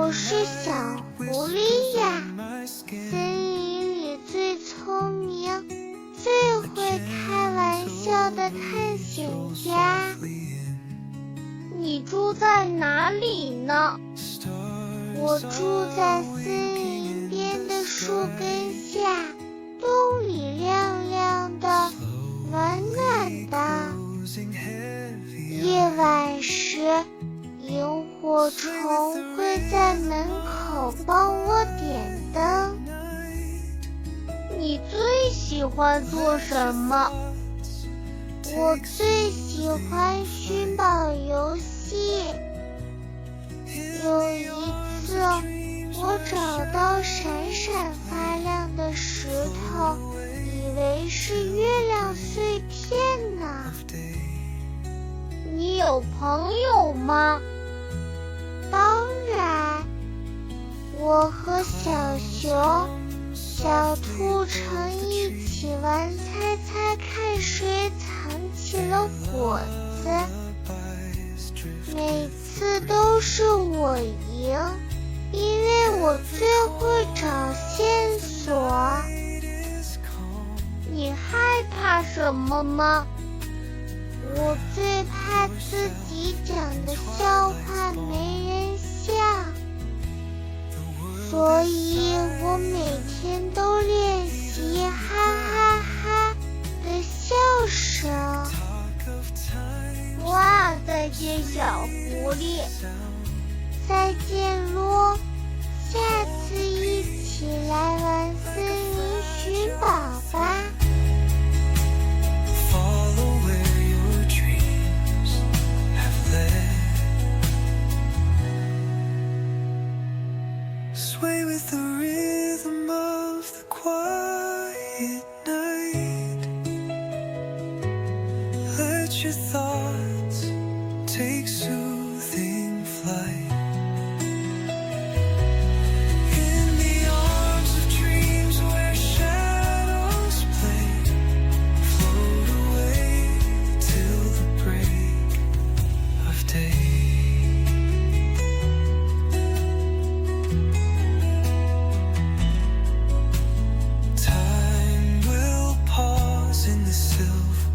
我是小狐狸呀，森林里最聪明、最会开玩笑的探险家。你住在哪里呢？我住在森林边的树根下，洞里亮亮的，暖暖的。夜晚时，萤火虫会在门口帮我点灯。你最喜欢做什么？我最喜欢寻宝游戏。有一次，我找到闪闪发亮的石头，以为是月亮碎片呢。你有朋友吗？当然，我和小熊、小兔成一起玩猜猜看谁藏起了果子，每次都是我赢，因为我最会找线索。你害怕什么吗？我最怕自己讲的笑话没人笑，所以我每天都练习哈哈哈的笑声。哇，再见小狐狸，再见咯，下次一起来玩森林寻宝吧。Sway with the rhythm of the quiet night. Let your thoughts take soothing flight. In the arms of dreams where shadows play, float away till the break of day.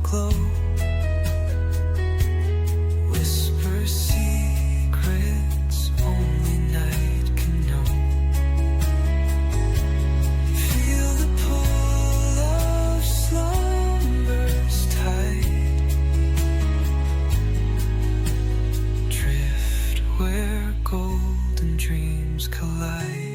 Glow. Whisper secrets only night can know. Feel the pull of slumber's tide. Drift where golden dreams collide.